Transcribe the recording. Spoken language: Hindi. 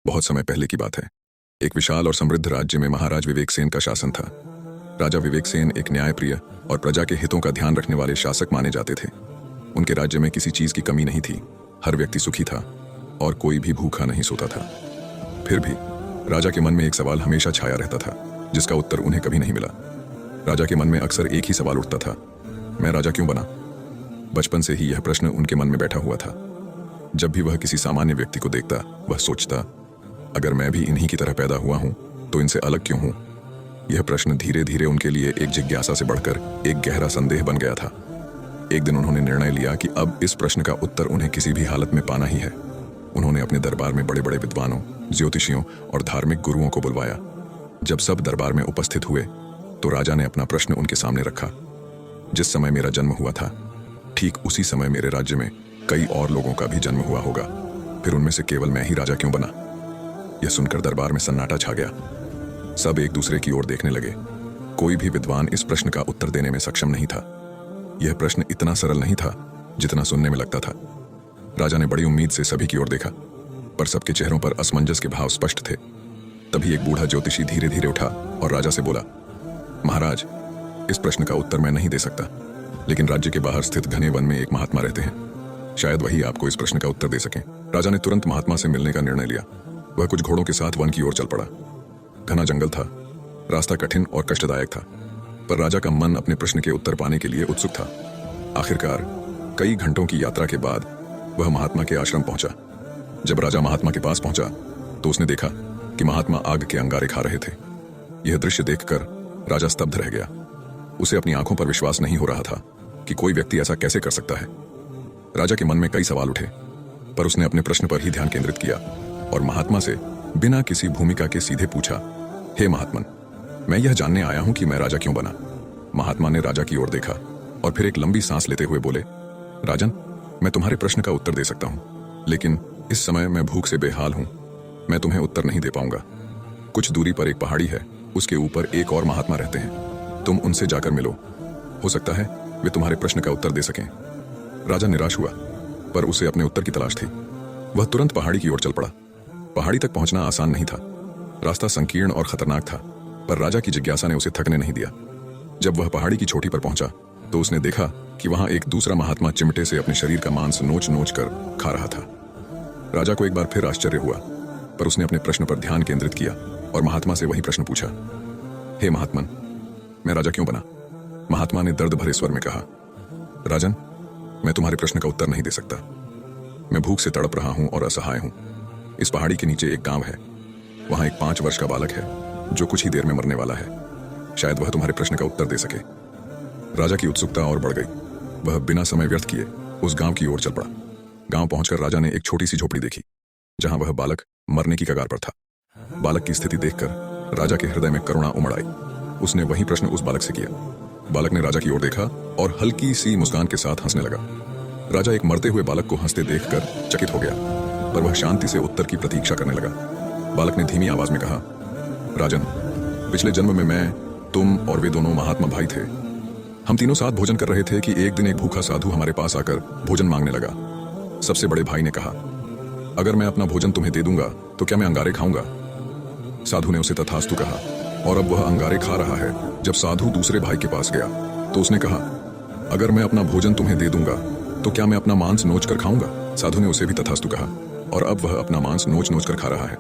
बहुत समय पहले की बात है। एक विशाल और समृद्ध राज्य में महाराज विवेकसेन का शासन था। राजा विवेकसेन एक न्यायप्रिय और प्रजा के हितों का ध्यान रखने वाले शासक माने जाते थे। उनके राज्य में किसी चीज की कमी नहीं थी, हर व्यक्ति सुखी था और कोई भी भूखा नहीं सोता था। फिर भी राजा के मन में एक सवाल हमेशा छाया रहता था, जिसका उत्तर उन्हें कभी नहीं मिला। राजा के मन में अक्सर एक ही सवाल उठता था, मैं राजा क्यों बना? बचपन से ही यह प्रश्न उनके मन में बैठा हुआ था। जब भी वह किसी सामान्य व्यक्ति को देखता, वह सोचता, अगर मैं भी इन्हीं की तरह पैदा हुआ हूं तो इनसे अलग क्यों हूं? यह प्रश्न धीरे धीरे उनके लिए एक जिज्ञासा से बढ़कर एक गहरा संदेह बन गया था। एक दिन उन्होंने निर्णय लिया कि अब इस प्रश्न का उत्तर उन्हें किसी भी हालत में पाना ही है। उन्होंने अपने दरबार में बड़े बड़े विद्वानों, ज्योतिषियों और धार्मिक गुरुओं को बुलवाया। जब सब दरबार में उपस्थित हुए तो राजा ने अपना प्रश्न उनके सामने रखा। जिस समय मेरा जन्म हुआ था, ठीक उसी समय मेरे राज्य में कई और लोगों का भी जन्म हुआ होगा, फिर उनमें से केवल मैं ही राजा क्यों बना? यह सुनकर दरबार में सन्नाटा छा गया। सब एक दूसरे की ओर देखने लगे। कोई भी विद्वान इस प्रश्न का उत्तर देने में सक्षम नहीं था। यह प्रश्न इतना सरल नहीं था जितना सुनने में लगता था। राजा ने बड़ी उम्मीद से सभी की ओर देखा, पर सबके चेहरों पर असमंजस के भाव स्पष्ट थे। तभी एक बूढ़ा ज्योतिषी धीरे धीरे उठा और राजा से बोला, महाराज, इस प्रश्न का उत्तर मैं नहीं दे सकता, लेकिन राज्य के बाहर स्थित घने वन में एक महात्मा रहते हैं, शायद वही आपको इस प्रश्न का उत्तर दे सकें। राजा ने तुरंत महात्मा से मिलने का निर्णय लिया। वह कुछ घोड़ों के साथ वन की ओर चल पड़ा। घना जंगल था, रास्ता कठिन और कष्टदायक था, पर राजा का मन अपने प्रश्न के उत्तर पाने के लिए उत्सुक था। आखिरकार कई घंटों की यात्रा के बाद वह महात्मा के आश्रम पहुंचा। जब राजा महात्मा के पास पहुंचा तो उसने देखा कि महात्मा आग के अंगारे खा रहे थे। यह दृश्य देखकर राजा स्तब्ध रह गया। उसे अपनी आंखों पर विश्वास नहीं हो रहा था कि कोई व्यक्ति ऐसा कैसे कर सकता है। राजा के मन में कई सवाल उठे, पर उसने अपने प्रश्न पर ही ध्यान केंद्रित किया और महात्मा से बिना किसी भूमिका के सीधे पूछा, हे महात्मन, मैं यह जानने आया हूं कि मैं राजा क्यों बना? महात्मा ने राजा की ओर देखा और फिर एक लंबी सांस लेते हुए बोले, राजन, मैं तुम्हारे प्रश्न का उत्तर दे सकता हूं, लेकिन इस समय मैं भूख से बेहाल हूं। मैं तुम्हें उत्तर नहीं दे पाऊंगा। कुछ दूरी पर एक पहाड़ी है, उसके ऊपर एक और महात्मा रहते हैं, तुम उनसे जाकर मिलो। हो सकता है वे तुम्हारे प्रश्न का उत्तर दे सकें। राजा निराश हुआ, पर उसे अपने उत्तर की तलाश थी। वह तुरंत पहाड़ी की ओर चल पड़ा। पहाड़ी तक पहुंचना आसान नहीं था। रास्ता संकीर्ण और खतरनाक था, पर राजा की जिज्ञासा ने उसे थकने नहीं दिया। जब वह पहाड़ी की चोटी पर पहुंचा तो उसने देखा कि वहां एक दूसरा महात्मा चिमटे से अपने शरीर का मांस नोच नोच कर खा रहा था। राजा को एक बार फिर आश्चर्य हुआ, पर उसने अपने प्रश्न पर ध्यान केंद्रित किया और महात्मा से वही प्रश्न पूछा, हे महात्मन, मैं राजा क्यों बना? महात्मा ने दर्द भरे स्वर में कहा, राजन, मैं तुम्हारे प्रश्न का उत्तर नहीं दे सकता। मैं भूख से तड़प रहा हूं और असहाय हूं। इस पहाड़ी के नीचे एक गांव है, वहां एक 5 वर्ष का बालक है जो कुछ ही देर में मरने वाला है। शायद वह तुम्हारे प्रश्न का उत्तर दे सके। राजा की उत्सुकता और बढ़ गई। वह बिना समय व्यर्थ किए उस गांव की ओर चल पड़ा। गांव पहुंचकर राजा ने एक छोटी सी झोपड़ी देखी, जहां वह बालक मरने की कगार पर था। बालक की स्थिति देखकर राजा के हृदय में करुणा उमड़ आई। उसने वही प्रश्न उस बालक से किया। बालक ने राजा की ओर देखा और हल्की सी मुस्कान के साथ हंसने लगा। राजा एक मरते हुए बालक को हंसते देखकर चकित हो गया, पर वह शांति से उत्तर की प्रतीक्षा करने लगा। बालक ने धीमी आवाज में कहा, राजन, पिछले जन्म में मैं, तुम और वे दोनों महात्मा भाई थे। हम तीनों साथ भोजन कर रहे थे कि एक दिन एक भूखा साधु हमारे पास आकर भोजन मांगने लगा। सबसे बड़े भाई ने कहा, अगर मैं अपना भोजन तुम्हें दे दूंगा तो क्या मैं अंगारे खाऊंगा? साधु ने उसे तथास्तु कहा और अब वह अंगारे खा रहा है। जब साधु दूसरे भाई के पास गया तो उसने कहा, अगर मैं अपना भोजन तुम्हें दे दूंगा तो क्या मैं अपना मांस नोच कर खाऊंगा? साधु ने उसे भी तथास्तु कहा और अब वह अपना मांस नोच नोच कर खा रहा है।